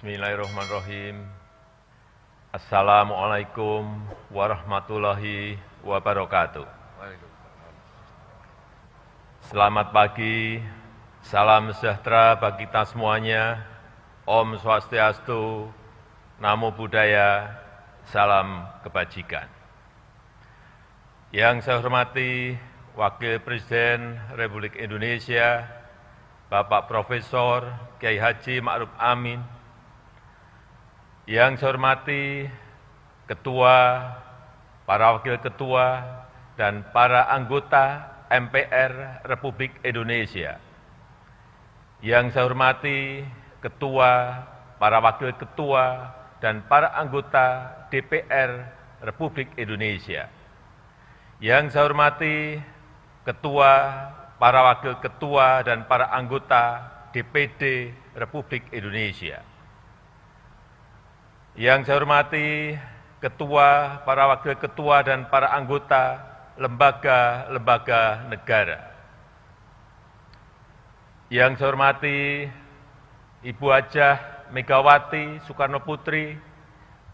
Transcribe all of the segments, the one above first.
Bismillahirrahmanirrahim. Assalamualaikum warahmatullahi wabarakatuh. Selamat pagi, salam sejahtera bagi kita semuanya. Om Swastiastu, Namo Buddhaya, salam kebajikan. Yang saya hormati Wakil Presiden Republik Indonesia, Bapak Profesor Kiai Haji Ma'ruf Amin, yang saya hormati Ketua, para Wakil Ketua, dan para anggota MPR Republik Indonesia. Yang saya hormati Ketua, para Wakil Ketua, dan para anggota DPR Republik Indonesia. Yang saya hormati Ketua, para Wakil Ketua, dan para anggota DPD Republik Indonesia. Yang saya hormati Ketua, para Wakil Ketua, dan para anggota lembaga-lembaga negara. Yang saya hormati Ibu Hajah Megawati Soekarno Putri,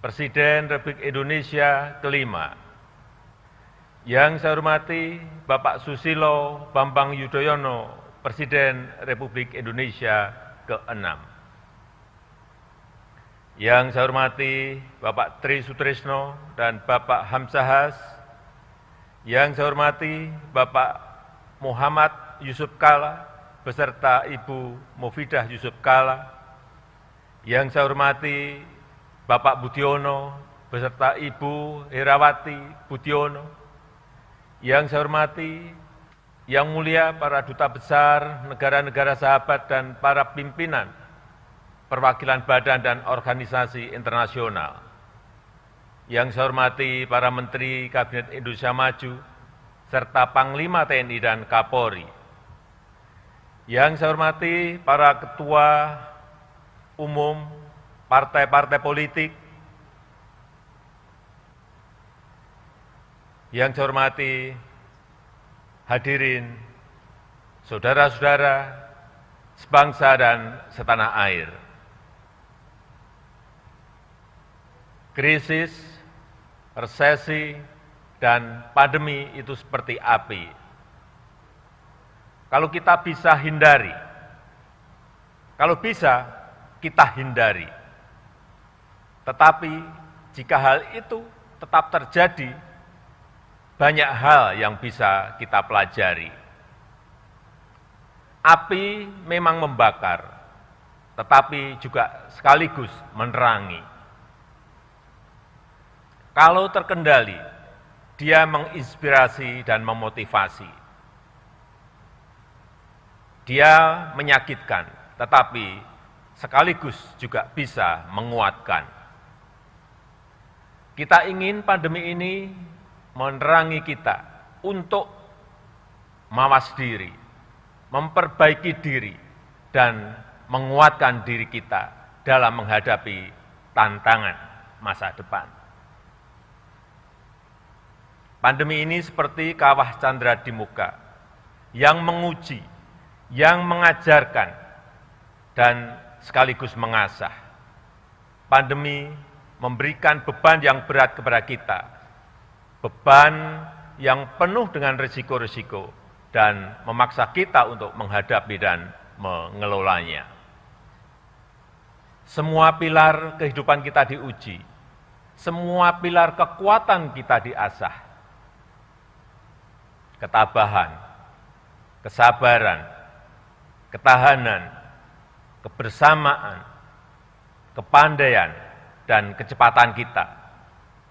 Presiden Republik Indonesia kelima. Yang saya hormati Bapak Susilo Bambang Yudhoyono, Presiden Republik Indonesia keenam. Yang saya hormati Bapak Tri Sutrisno dan Bapak Hamzahas. Yang saya hormati Bapak Muhammad Yusuf Kalla beserta Ibu Mufidah Yusuf Kalla. Yang saya hormati Bapak Budiono beserta Ibu Herawati Budiono. Yang saya hormati Yang Mulia para Duta Besar negara-negara sahabat dan para pimpinan perwakilan badan dan organisasi internasional. Yang saya hormati para Menteri Kabinet Indonesia Maju, serta Panglima TNI dan Kapolri. Yang saya hormati para Ketua Umum partai-partai politik. Yang saya hormati hadirin, saudara-saudara sebangsa dan setanah air. Krisis, resesi, dan pandemi itu seperti api. Kalau kita bisa hindari, kalau bisa kita hindari. Tetapi jika hal itu tetap terjadi, banyak hal yang bisa kita pelajari. Api memang membakar, tetapi juga sekaligus menerangi. Kalau terkendali, dia menginspirasi dan memotivasi. Dia menyakitkan, tetapi sekaligus juga bisa menguatkan. Kita ingin pandemi ini menerangi kita untuk mawas diri, memperbaiki diri, dan menguatkan diri kita dalam menghadapi tantangan masa depan. Pandemi ini seperti kawah candra di muka, yang menguji, yang mengajarkan, dan sekaligus mengasah. Pandemi memberikan beban yang berat kepada kita, beban yang penuh dengan risiko-risiko, dan memaksa kita untuk menghadapi dan mengelolanya. Semua pilar kehidupan kita diuji, semua pilar kekuatan kita diasah. Ketabahan, kesabaran, ketahanan, kebersamaan, kepandaian, dan kecepatan kita,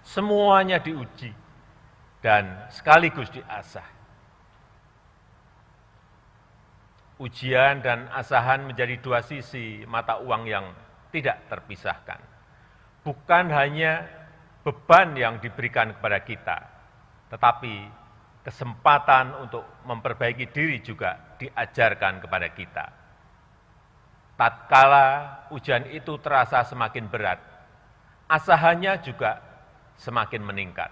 semuanya diuji dan sekaligus diasah. Ujian dan asahan menjadi dua sisi mata uang yang tidak terpisahkan. Bukan hanya beban yang diberikan kepada kita, tetapi kesempatan untuk memperbaiki diri juga diajarkan kepada kita. Tatkala ujian itu terasa semakin berat, asahannya juga semakin meningkat.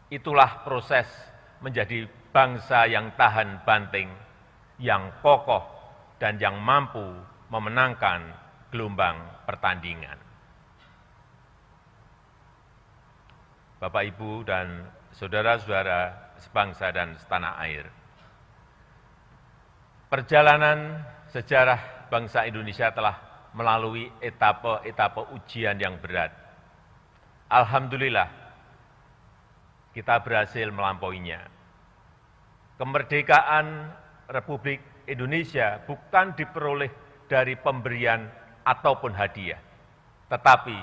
Itulah proses menjadi bangsa yang tahan banting, yang kokoh, dan yang mampu memenangkan gelombang pertandingan. Bapak, Ibu, dan saudara-saudara sebangsa dan setanah air. Perjalanan sejarah bangsa Indonesia telah melalui etapa-etapa ujian yang berat. Alhamdulillah, kita berhasil melampauinya. Kemerdekaan Republik Indonesia bukan diperoleh dari pemberian ataupun hadiah, tetapi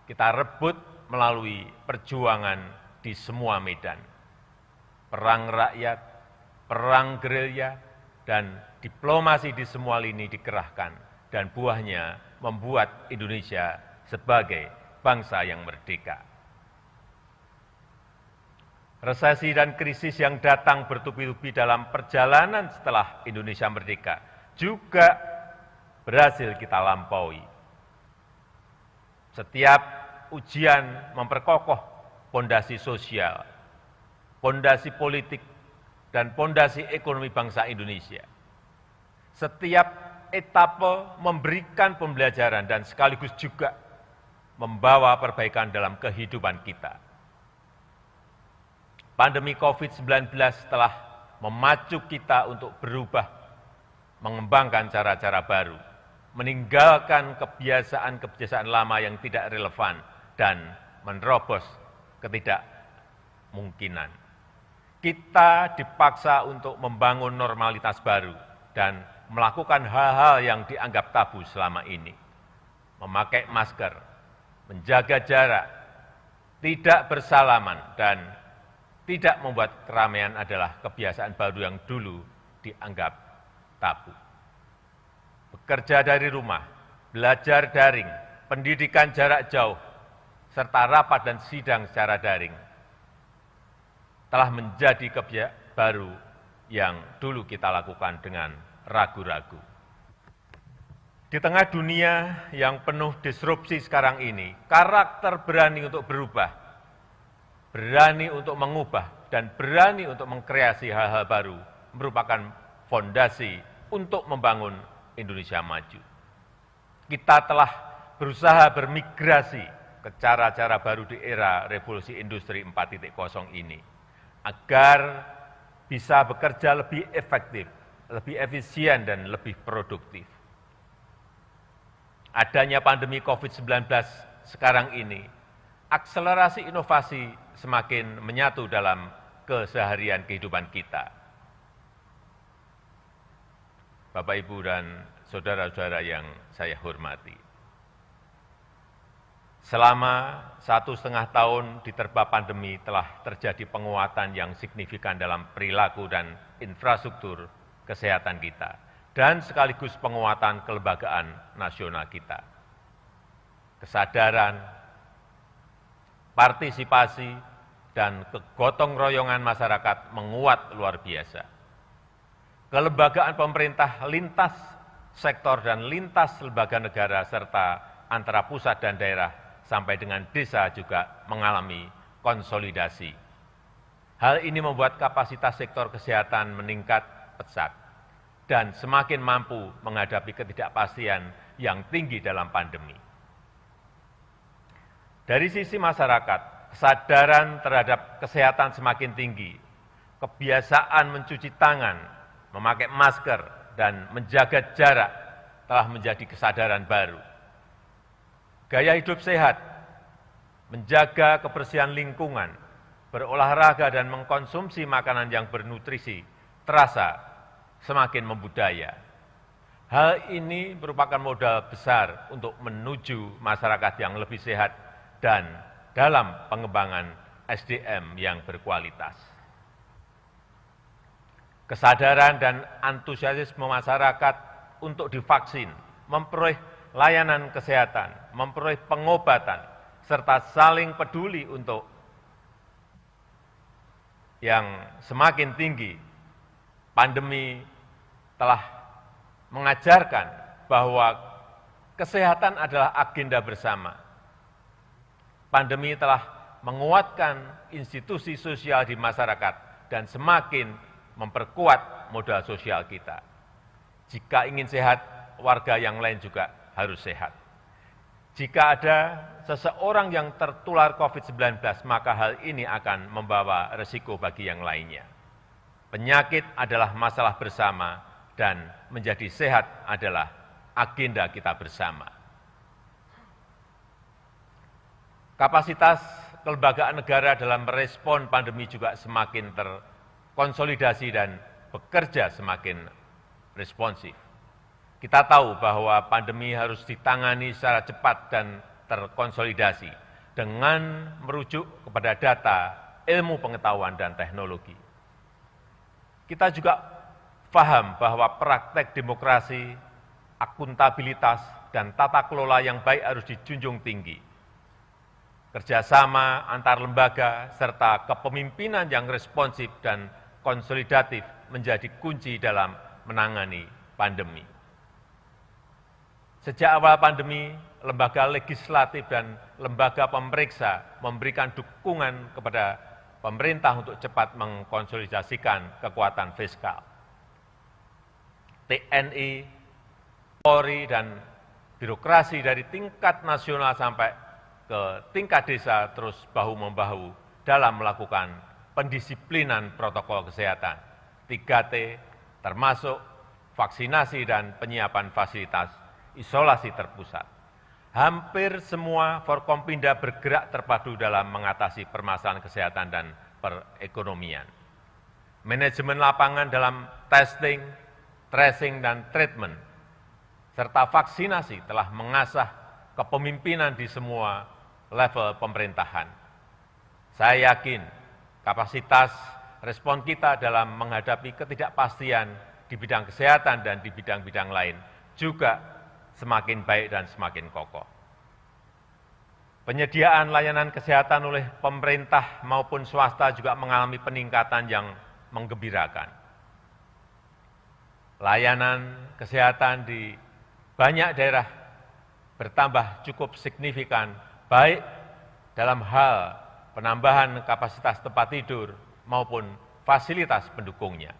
kita rebut melalui perjuangan di semua medan. Perang rakyat, perang gerilya, dan diplomasi di semua lini dikerahkan, dan buahnya membuat Indonesia sebagai bangsa yang merdeka. Resesi dan krisis yang datang bertubi-tubi dalam perjalanan setelah Indonesia merdeka juga berhasil kita lampaui. Setiap ujian memperkokoh pondasi sosial, pondasi politik, dan pondasi ekonomi bangsa Indonesia. Setiap etapa memberikan pembelajaran dan sekaligus juga membawa perbaikan dalam kehidupan kita. Pandemi COVID-19 telah memacu kita untuk berubah, mengembangkan cara-cara baru, meninggalkan kebiasaan-kebiasaan lama yang tidak relevan, dan menerobos ketidakmungkinan. Kita dipaksa untuk membangun normalitas baru dan melakukan hal-hal yang dianggap tabu selama ini. Memakai masker, menjaga jarak, tidak bersalaman, dan tidak membuat keramaian adalah kebiasaan baru yang dulu dianggap tabu. Bekerja dari rumah, belajar daring, pendidikan jarak jauh, serta rapat dan sidang secara daring telah menjadi kebiasaan baru yang dulu kita lakukan dengan ragu-ragu. Di tengah dunia yang penuh disrupsi sekarang ini, karakter berani untuk berubah, berani untuk mengubah, dan berani untuk mengkreasi hal-hal baru merupakan fondasi untuk membangun Indonesia maju. Kita telah berusaha bermigrasi ke cara-cara baru di era revolusi industri 4.0 ini, agar bisa bekerja lebih efektif, lebih efisien, dan lebih produktif. Adanya pandemi COVID-19 sekarang ini, akselerasi inovasi semakin menyatu dalam keseharian kehidupan kita. Bapak, Ibu, dan saudara-saudara yang saya hormati. Selama 1,5 tahun diterpa pandemi telah terjadi penguatan yang signifikan dalam perilaku dan infrastruktur kesehatan kita, dan sekaligus penguatan kelembagaan nasional kita. Kesadaran, partisipasi, dan kegotong royongan masyarakat menguat luar biasa. Kelembagaan pemerintah lintas sektor dan lintas lembaga negara serta antara pusat dan daerah sampai dengan desa juga mengalami konsolidasi. Hal ini membuat kapasitas sektor kesehatan meningkat pesat dan semakin mampu menghadapi ketidakpastian yang tinggi dalam pandemi. Dari sisi masyarakat, kesadaran terhadap kesehatan semakin tinggi, kebiasaan mencuci tangan, memakai masker, dan menjaga jarak telah menjadi kesadaran baru. Gaya hidup sehat, menjaga kebersihan lingkungan, berolahraga, dan mengkonsumsi makanan yang bernutrisi terasa semakin membudaya. Hal ini merupakan modal besar untuk menuju masyarakat yang lebih sehat dan dalam pengembangan SDM yang berkualitas. Kesadaran dan antusiasme masyarakat untuk divaksin, memperoleh layanan kesehatan, memperoleh pengobatan, serta saling peduli untuk yang semakin tinggi. Pandemi telah mengajarkan bahwa kesehatan adalah agenda bersama. Pandemi telah menguatkan institusi sosial di masyarakat dan semakin memperkuat modal sosial kita. Jika ingin sehat, warga yang lain juga harus sehat. Jika ada seseorang yang tertular COVID-19, maka hal ini akan membawa resiko bagi yang lainnya. Penyakit adalah masalah bersama dan menjadi sehat adalah agenda kita bersama. Kapasitas kelembagaan negara dalam merespon pandemi juga semakin terkonsolidasi dan bekerja semakin responsif. Kita tahu bahwa pandemi harus ditangani secara cepat dan terkonsolidasi dengan merujuk kepada data, ilmu pengetahuan, dan teknologi. Kita juga paham bahwa praktek demokrasi, akuntabilitas, dan tata kelola yang baik harus dijunjung tinggi. Kerjasama antar lembaga serta kepemimpinan yang responsif dan konsolidatif menjadi kunci dalam menangani pandemi. Sejak awal pandemi, lembaga legislatif dan lembaga pemeriksa memberikan dukungan kepada pemerintah untuk cepat mengkonsolidasikan kekuatan fiskal. TNI, Polri, dan birokrasi dari tingkat nasional sampai ke tingkat desa terus bahu-membahu dalam melakukan pendisiplinan protokol kesehatan 3T, termasuk vaksinasi dan penyiapan fasilitas isolasi terpusat. Hampir semua Forkompinda bergerak terpadu dalam mengatasi permasalahan kesehatan dan perekonomian. Manajemen lapangan dalam testing, tracing, dan treatment, serta vaksinasi telah mengasah kepemimpinan di semua level pemerintahan. Saya yakin kapasitas respon kita dalam menghadapi ketidakpastian di bidang kesehatan dan di bidang-bidang lain juga semakin baik dan semakin kokoh. Penyediaan layanan kesehatan oleh pemerintah maupun swasta juga mengalami peningkatan yang menggembirakan. Layanan kesehatan di banyak daerah bertambah cukup signifikan, baik dalam hal penambahan kapasitas tempat tidur maupun fasilitas pendukungnya.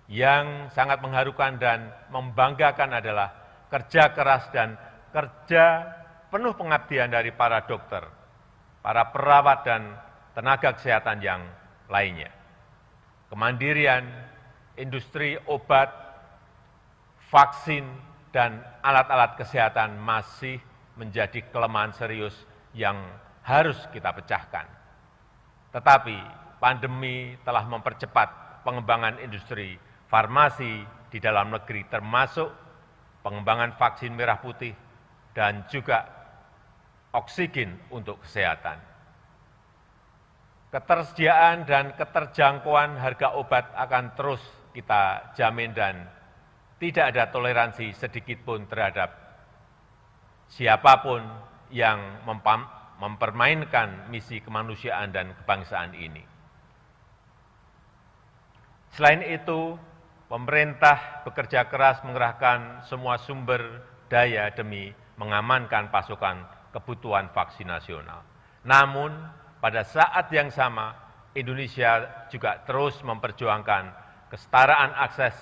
Yang sangat mengharukan dan membanggakan adalah kerja keras dan kerja penuh pengabdian dari para dokter, para perawat, dan tenaga kesehatan yang lainnya. Kemandirian industri obat, vaksin, dan alat-alat kesehatan masih menjadi kelemahan serius yang harus kita pecahkan. Tetapi pandemi telah mempercepat pengembangan industri farmasi di dalam negeri, termasuk pengembangan vaksin merah putih dan juga oksigen untuk kesehatan. Ketersediaan dan keterjangkauan harga obat akan terus kita jamin dan tidak ada toleransi sedikit pun terhadap siapapun yang mempermainkan misi kemanusiaan dan kebangsaan ini. Selain itu, pemerintah bekerja keras mengerahkan semua sumber daya demi mengamankan pasokan kebutuhan vaksin nasional. Namun, pada saat yang sama, Indonesia juga terus memperjuangkan kesetaraan akses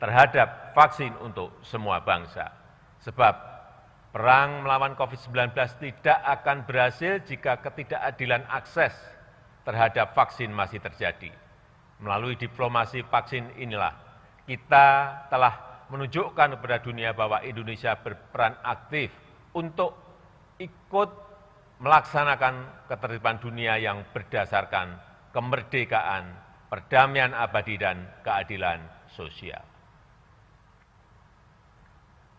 terhadap vaksin untuk semua bangsa. Sebab perang melawan COVID-19 tidak akan berhasil jika ketidakadilan akses terhadap vaksin masih terjadi. Melalui diplomasi vaksin inilah kita telah menunjukkan kepada dunia bahwa Indonesia berperan aktif untuk ikut melaksanakan ketertiban dunia yang berdasarkan kemerdekaan, perdamaian abadi, dan keadilan sosial.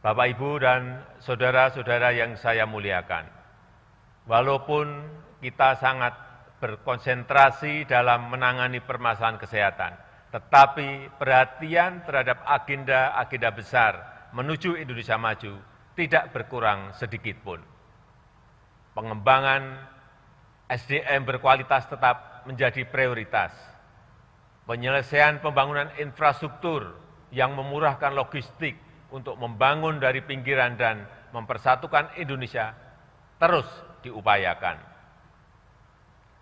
Bapak, Ibu, dan saudara-saudara yang saya muliakan, walaupun kita sangat berkonsentrasi dalam menangani permasalahan kesehatan, tetapi perhatian terhadap agenda-agenda besar menuju Indonesia maju tidak berkurang sedikit pun. Pengembangan SDM berkualitas tetap menjadi prioritas. Penyelesaian pembangunan infrastruktur yang memurahkan logistik untuk membangun dari pinggiran dan mempersatukan Indonesia terus diupayakan.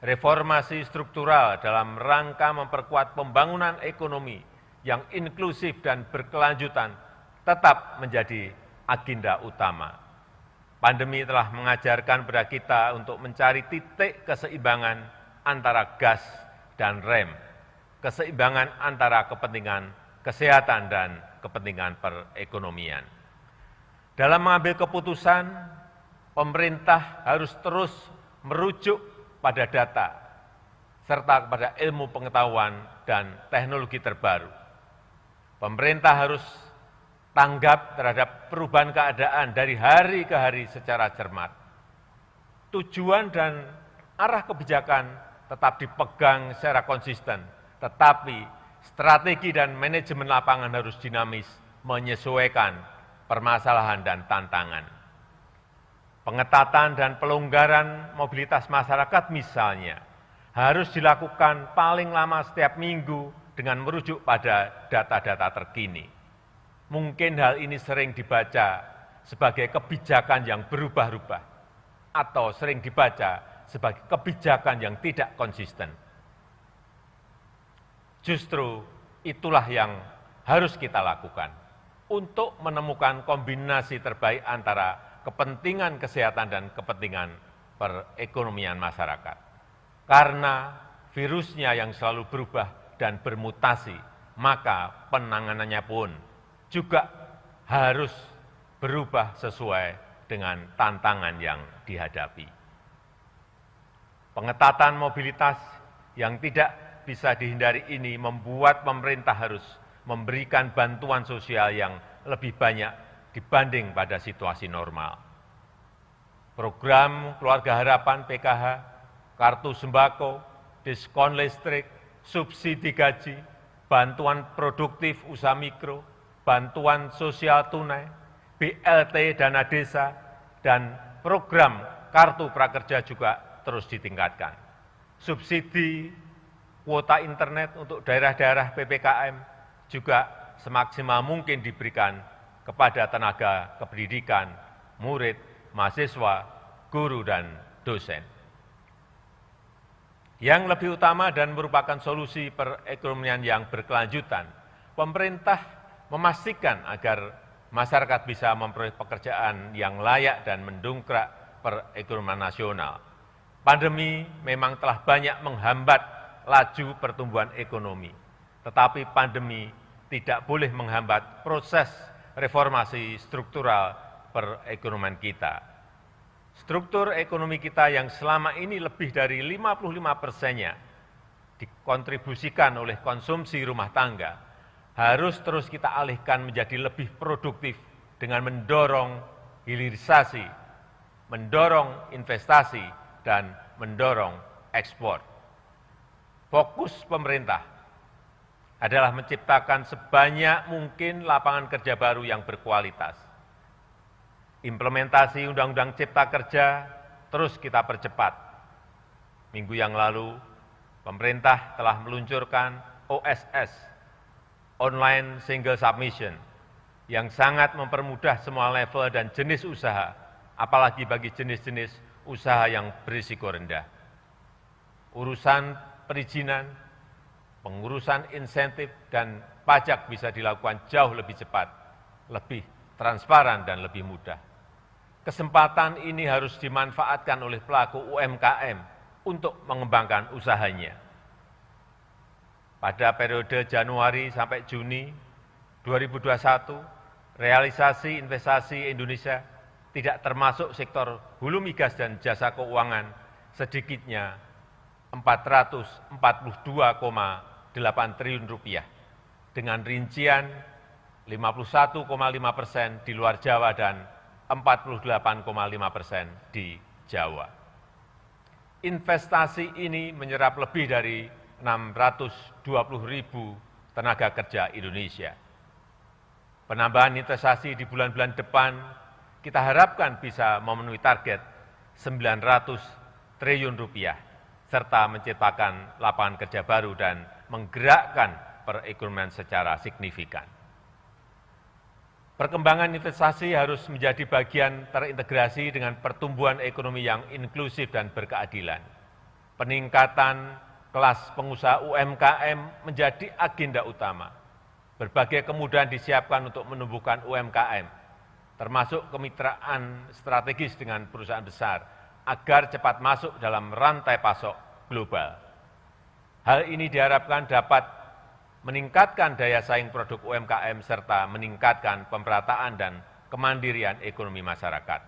Reformasi struktural dalam rangka memperkuat pembangunan ekonomi yang inklusif dan berkelanjutan tetap menjadi agenda utama. Pandemi telah mengajarkan kepada kita untuk mencari titik keseimbangan antara gas dan rem, keseimbangan antara kepentingan kesehatan dan kepentingan perekonomian. Dalam mengambil keputusan, pemerintah harus terus merujuk pada data, serta kepada ilmu pengetahuan dan teknologi terbaru. Pemerintah harus tanggap terhadap perubahan keadaan dari hari ke hari secara cermat. Tujuan dan arah kebijakan tetap dipegang secara konsisten, tetapi strategi dan manajemen lapangan harus dinamis, menyesuaikan permasalahan dan tantangan. Pengetatan dan pelonggaran mobilitas masyarakat misalnya harus dilakukan paling lama setiap minggu dengan merujuk pada data-data terkini. Mungkin hal ini sering dibaca sebagai kebijakan yang berubah-ubah atau sering dibaca sebagai kebijakan yang tidak konsisten. Justru itulah yang harus kita lakukan untuk menemukan kombinasi terbaik antara kepentingan kesehatan dan kepentingan perekonomian masyarakat. Karena virusnya yang selalu berubah dan bermutasi, maka penanganannya pun juga harus berubah sesuai dengan tantangan yang dihadapi. Pengetatan mobilitas yang tidak bisa dihindari ini membuat pemerintah harus memberikan bantuan sosial yang lebih banyak dibanding pada situasi normal. Program Keluarga Harapan PKH, kartu sembako, diskon listrik, subsidi gaji, bantuan produktif usaha mikro, bantuan sosial tunai, BLT dana desa, dan program kartu prakerja juga terus ditingkatkan. Subsidi kuota internet untuk daerah-daerah PPKM juga semaksimal mungkin diberikan kepada tenaga kependidikan, murid, mahasiswa, guru, dan dosen. Yang lebih utama dan merupakan solusi perekonomian yang berkelanjutan, pemerintah memastikan agar masyarakat bisa memperoleh pekerjaan yang layak dan mendongkrak perekonomian nasional. Pandemi memang telah banyak menghambat laju pertumbuhan ekonomi, tetapi pandemi tidak boleh menghambat proses reformasi struktural perekonomian kita. Struktur ekonomi kita yang selama ini lebih dari 55%-nya dikontribusikan oleh konsumsi rumah tangga, harus terus kita alihkan menjadi lebih produktif dengan mendorong hilirisasi, mendorong investasi, dan mendorong ekspor. Fokus pemerintah adalah menciptakan sebanyak mungkin lapangan kerja baru yang berkualitas. Implementasi Undang-Undang Cipta Kerja terus kita percepat. Minggu yang lalu, pemerintah telah meluncurkan OSS, Online Single Submission, yang sangat mempermudah semua level dan jenis usaha, apalagi bagi jenis-jenis usaha yang berisiko rendah. Urusan perizinan, pengurusan insentif dan pajak bisa dilakukan jauh lebih cepat, lebih transparan dan lebih mudah. Kesempatan ini harus dimanfaatkan oleh pelaku UMKM untuk mengembangkan usahanya. Pada periode Januari sampai Juni 2021, realisasi investasi Indonesia tidak termasuk sektor hulu migas dan jasa keuangan sedikitnya 442,8 triliun rupiah, dengan rincian 51,5% di luar Jawa dan 48,5% di Jawa. Investasi ini menyerap lebih dari 620.000 tenaga kerja Indonesia. Penambahan investasi di bulan-bulan depan kita harapkan bisa memenuhi target 900 triliun rupiah, serta menciptakan lapangan kerja baru dan menggerakkan perekonomian secara signifikan. Perkembangan investasi harus menjadi bagian terintegrasi dengan pertumbuhan ekonomi yang inklusif dan berkeadilan. Peningkatan kelas pengusaha UMKM menjadi agenda utama. Berbagai kemudahan disiapkan untuk menumbuhkan UMKM, termasuk kemitraan strategis dengan perusahaan besar, agar cepat masuk dalam rantai pasok global. Hal ini diharapkan dapat meningkatkan daya saing produk UMKM serta meningkatkan pemerataan dan kemandirian ekonomi masyarakat.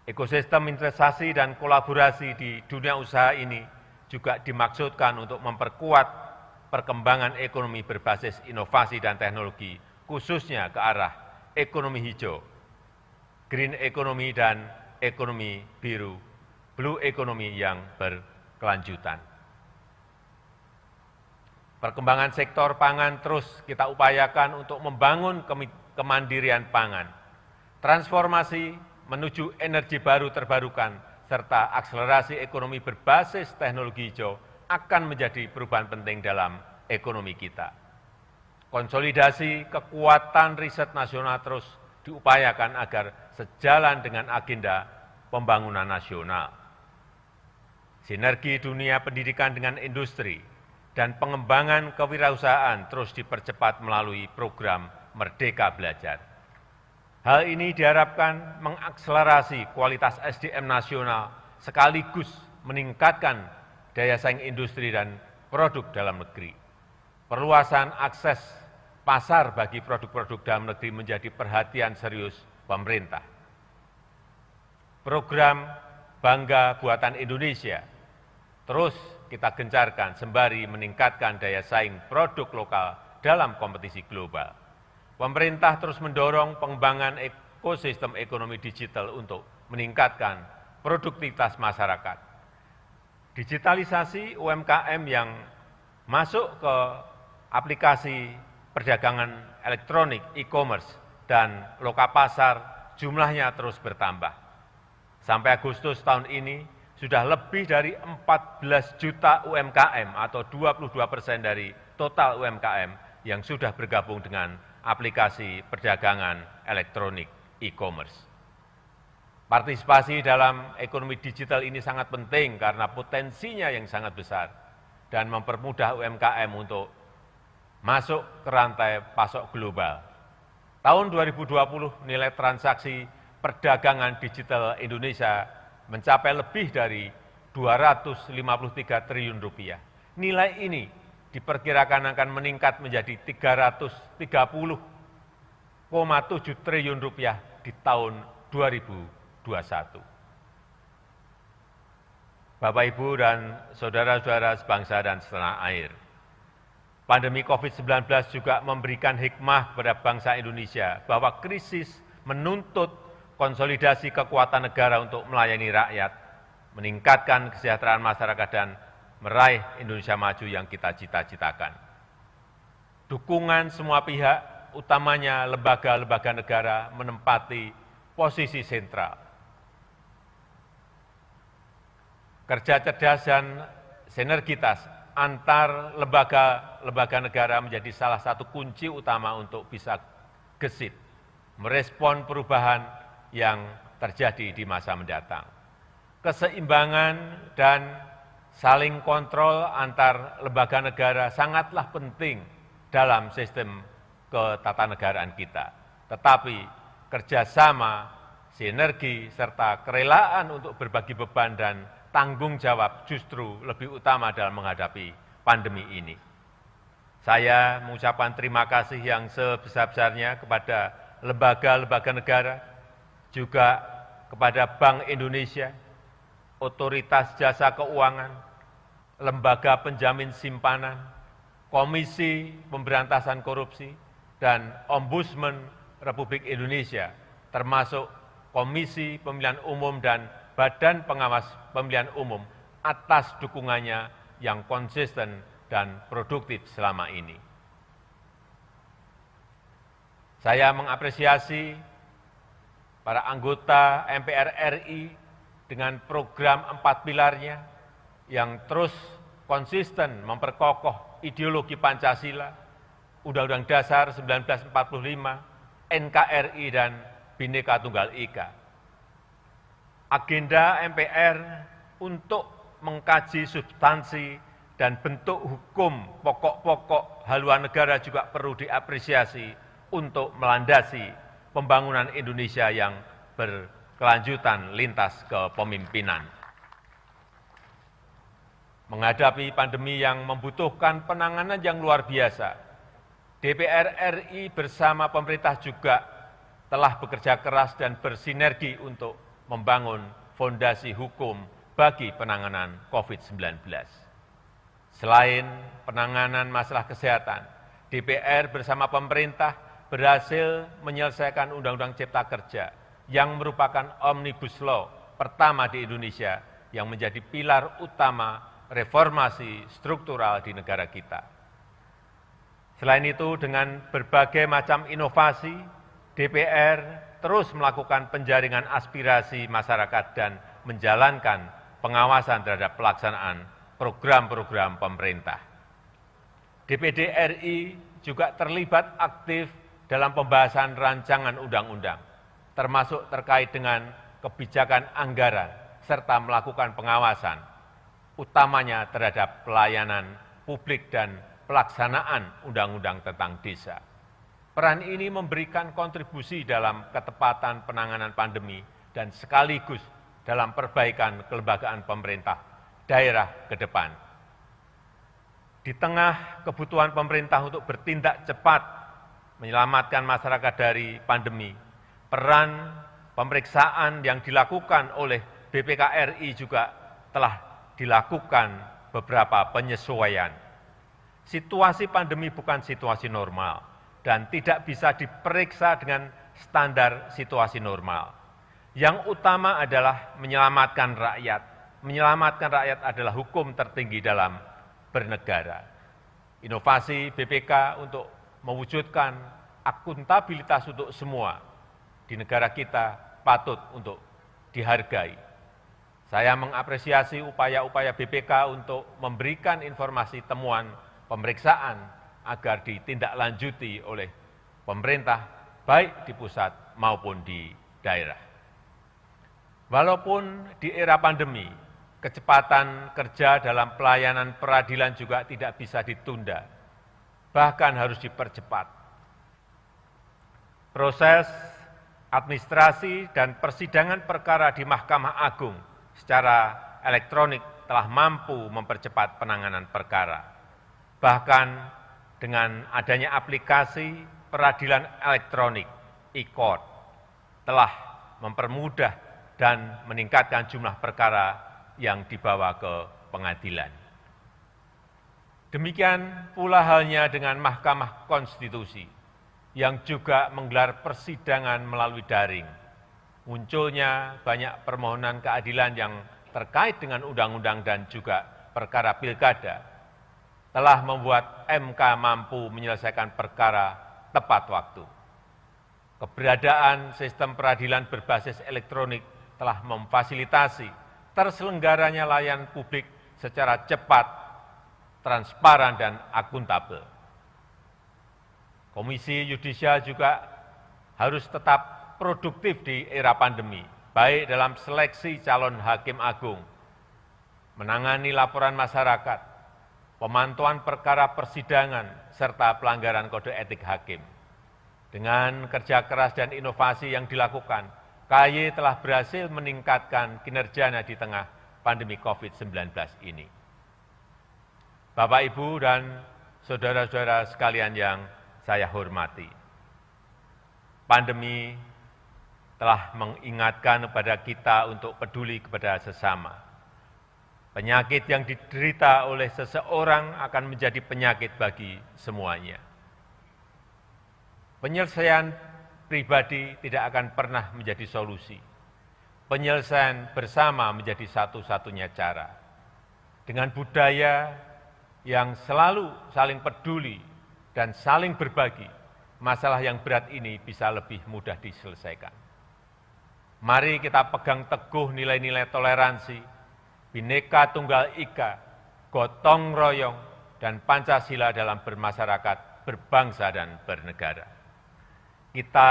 Ekosistem investasi dan kolaborasi di dunia usaha ini juga dimaksudkan untuk memperkuat perkembangan ekonomi berbasis inovasi dan teknologi, khususnya ke arah ekonomi hijau, green economy dan ekonomi biru, blue economy yang berkelanjutan. Perkembangan sektor pangan terus kita upayakan untuk membangun kemandirian pangan, transformasi menuju energi baru terbarukan, serta akselerasi ekonomi berbasis teknologi hijau akan menjadi perubahan penting dalam ekonomi kita. Konsolidasi kekuatan riset nasional terus diupayakan agar sejalan dengan agenda pembangunan nasional. Sinergi dunia pendidikan dengan industri dan pengembangan kewirausahaan terus dipercepat melalui program Merdeka Belajar. Hal ini diharapkan mengakselerasi kualitas SDM nasional sekaligus meningkatkan daya saing industri dan produk dalam negeri. Perluasan akses pasar bagi produk-produk dalam negeri menjadi perhatian serius pemerintah. Program Bangga Buatan Indonesia terus kita gencarkan sembari meningkatkan daya saing produk lokal dalam kompetisi global. Pemerintah terus mendorong pengembangan ekosistem ekonomi digital untuk meningkatkan produktivitas masyarakat. Digitalisasi UMKM yang masuk ke aplikasi perdagangan elektronik, e-commerce, dan lokapasar jumlahnya terus bertambah. Sampai Agustus tahun ini, sudah lebih dari 14 juta UMKM atau 22% dari total UMKM yang sudah bergabung dengan aplikasi perdagangan elektronik, e-commerce. Partisipasi dalam ekonomi digital ini sangat penting karena potensinya yang sangat besar dan mempermudah UMKM untuk masuk ke rantai pasok global. Tahun 2020 nilai transaksi perdagangan digital Indonesia mencapai lebih dari 253 triliun rupiah. Nilai ini diperkirakan akan meningkat menjadi 330,7 triliun rupiah di tahun 2021. Bapak, Ibu, dan saudara-saudara sebangsa dan setanah air, pandemi COVID-19 juga memberikan hikmah kepada bangsa Indonesia bahwa krisis menuntut konsolidasi kekuatan negara untuk melayani rakyat, meningkatkan kesejahteraan masyarakat, dan meraih Indonesia maju yang kita cita-citakan. Dukungan semua pihak, utamanya lembaga-lembaga negara, menempati posisi sentral. Kerja cerdas dan sinergitas antar lembaga negara menjadi salah satu kunci utama untuk bisa gesit merespon perubahan yang terjadi di masa mendatang. Keseimbangan dan saling kontrol antar lembaga negara sangatlah penting dalam sistem ketatanegaraan kita. Tetapi kerjasama, sinergi, serta kerelaan untuk berbagi beban dan tanggung jawab justru lebih utama dalam menghadapi pandemi ini. Saya mengucapkan terima kasih yang sebesar-besarnya kepada lembaga-lembaga negara, juga kepada Bank Indonesia, Otoritas Jasa Keuangan, Lembaga Penjamin Simpanan, Komisi Pemberantasan Korupsi, dan Ombudsman Republik Indonesia, termasuk Komisi Pemilihan Umum dan Badan Pengawas Pemilihan Umum atas dukungannya yang konsisten dan produktif selama ini. Saya mengapresiasi para anggota MPR RI dengan program 4 pilarnya yang terus konsisten memperkokoh ideologi Pancasila, Undang-Undang Dasar 1945, NKRI, dan Bhinneka Tunggal Ika. Agenda MPR untuk mengkaji substansi dan bentuk hukum pokok-pokok haluan negara juga perlu diapresiasi untuk melandasi pembangunan Indonesia yang berkelanjutan lintas kepemimpinan. Menghadapi pandemi yang membutuhkan penanganan yang luar biasa, DPR RI bersama pemerintah juga telah bekerja keras dan bersinergi untuk membangun fondasi hukum bagi penanganan COVID-19. Selain penanganan masalah kesehatan, DPR bersama pemerintah berhasil menyelesaikan Undang-Undang Cipta Kerja yang merupakan Omnibus Law pertama di Indonesia yang menjadi pilar utama reformasi struktural di negara kita. Selain itu, dengan berbagai macam inovasi, DPR terus melakukan penjaringan aspirasi masyarakat dan menjalankan pengawasan terhadap pelaksanaan program-program pemerintah. DPD RI juga terlibat aktif dalam pembahasan rancangan undang-undang, termasuk terkait dengan kebijakan anggaran, serta melakukan pengawasan, utamanya terhadap pelayanan publik dan pelaksanaan undang-undang tentang desa. Peran ini memberikan kontribusi dalam ketepatan penanganan pandemi dan sekaligus dalam perbaikan kelembagaan pemerintah daerah ke depan. Di tengah kebutuhan pemerintah untuk bertindak cepat menyelamatkan masyarakat dari pandemi, peran pemeriksaan yang dilakukan oleh BPK RI juga telah dilakukan beberapa penyesuaian. Situasi pandemi bukan situasi normal dan tidak bisa diperiksa dengan standar situasi normal. Yang utama adalah menyelamatkan rakyat. Menyelamatkan rakyat adalah hukum tertinggi dalam bernegara. Inovasi BPK untuk mewujudkan akuntabilitas untuk semua di negara kita patut untuk dihargai. Saya mengapresiasi upaya-upaya BPK untuk memberikan informasi temuan pemeriksaan agar ditindaklanjuti oleh pemerintah, baik di pusat maupun di daerah. Walaupun di era pandemi, kecepatan kerja dalam pelayanan peradilan juga tidak bisa ditunda, bahkan harus dipercepat. Proses administrasi dan persidangan perkara di Mahkamah Agung secara elektronik telah mampu mempercepat penanganan perkara. Bahkan dengan adanya aplikasi peradilan elektronik e-court telah mempermudah dan meningkatkan jumlah perkara yang dibawa ke pengadilan. Demikian pula halnya dengan Mahkamah Konstitusi yang juga menggelar persidangan melalui daring. Munculnya banyak permohonan keadilan yang terkait dengan undang-undang dan juga perkara pilkada telah membuat MK mampu menyelesaikan perkara tepat waktu. Keberadaan sistem peradilan berbasis elektronik telah memfasilitasi terselenggaranya layanan publik secara cepat, transparan, dan akuntabel. Komisi Yudisial juga harus tetap produktif di era pandemi, baik dalam seleksi calon hakim agung, menangani laporan masyarakat, pemantauan perkara persidangan, serta pelanggaran kode etik hakim. Dengan kerja keras dan inovasi yang dilakukan, KAY telah berhasil meningkatkan kinerjanya di tengah pandemi COVID-19 ini. Bapak, Ibu, dan saudara-saudara sekalian yang saya hormati, pandemi telah mengingatkan kepada kita untuk peduli kepada sesama. Penyakit yang diderita oleh seseorang akan menjadi penyakit bagi semuanya. Penyelesaian pribadi tidak akan pernah menjadi solusi. Penyelesaian bersama menjadi satu-satunya cara. Dengan budaya yang selalu saling peduli dan saling berbagi, masalah yang berat ini bisa lebih mudah diselesaikan. Mari kita pegang teguh nilai-nilai toleransi, Bhinneka Tunggal Ika, gotong royong, dan Pancasila dalam bermasyarakat, berbangsa, dan bernegara. Kita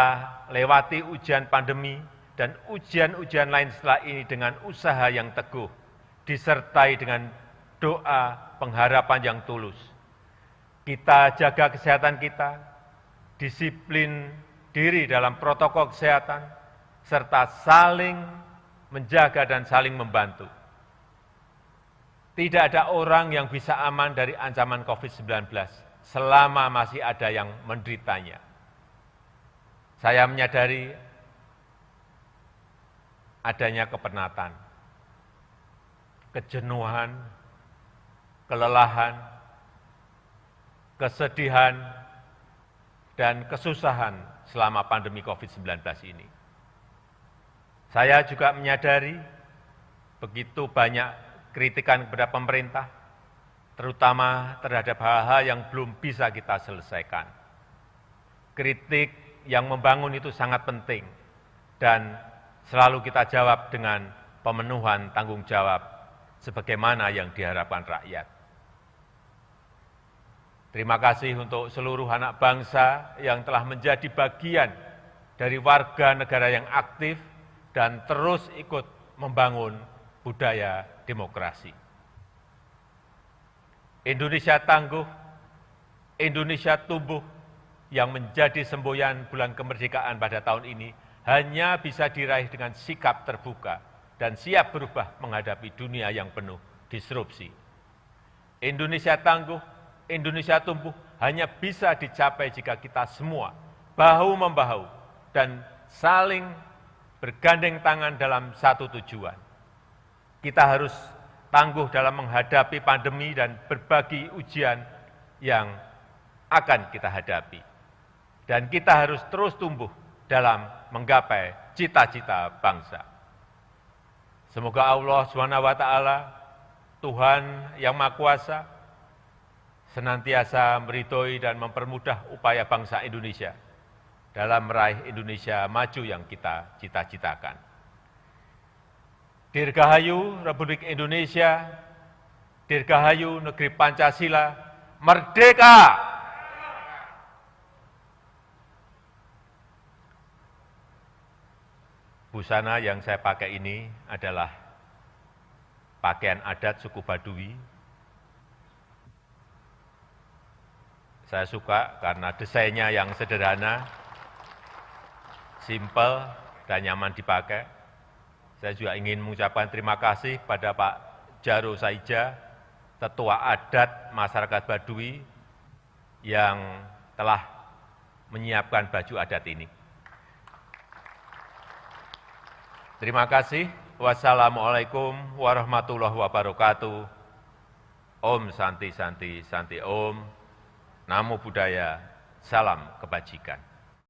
lewati ujian pandemi dan ujian-ujian lain setelah ini dengan usaha yang teguh, disertai dengan doa pengharapan yang tulus. Kita jaga kesehatan kita, disiplin diri dalam protokol kesehatan, serta saling menjaga dan saling membantu. Tidak ada orang yang bisa aman dari ancaman COVID-19 selama masih ada yang menderitanya. Saya menyadari adanya kepenatan, kejenuhan, kelelahan, kesedihan, dan kesusahan selama pandemi COVID-19 ini. Saya juga menyadari begitu banyak kritikan kepada pemerintah, terutama terhadap hal-hal yang belum bisa kita selesaikan. Kritik yang membangun itu sangat penting, dan selalu kita jawab dengan pemenuhan tanggung jawab sebagaimana yang diharapkan rakyat. Terima kasih untuk seluruh anak bangsa yang telah menjadi bagian dari warga negara yang aktif dan terus ikut membangun budaya demokrasi. Indonesia tangguh, Indonesia tumbuh, yang menjadi semboyan bulan kemerdekaan pada tahun ini hanya bisa diraih dengan sikap terbuka dan siap berubah menghadapi dunia yang penuh disrupsi. Indonesia tangguh, Indonesia tumbuh hanya bisa dicapai jika kita semua bahu-membahu dan saling bergandeng tangan dalam satu tujuan. Kita harus tangguh dalam menghadapi pandemi dan berbagi ujian yang akan kita hadapi. Dan kita harus terus tumbuh dalam menggapai cita-cita bangsa. Semoga Allah SWT, Tuhan yang Maha Kuasa, senantiasa meridhoi dan mempermudah upaya bangsa Indonesia dalam meraih Indonesia maju yang kita cita-citakan. Dirgahayu Republik Indonesia, Dirgahayu Negeri Pancasila, Merdeka! Busana yang saya pakai ini adalah pakaian adat suku Baduy. Saya suka karena desainnya yang sederhana, simpel, dan nyaman dipakai. Saya juga ingin mengucapkan terima kasih pada Pak Jaro Saija, Tetua Adat Masyarakat Baduy, yang telah menyiapkan baju adat ini. Terima kasih. Wassalamualaikum warahmatullahi wabarakatuh. Om Santi Santi Santi Om. Namo Buddhaya. Salam kebajikan.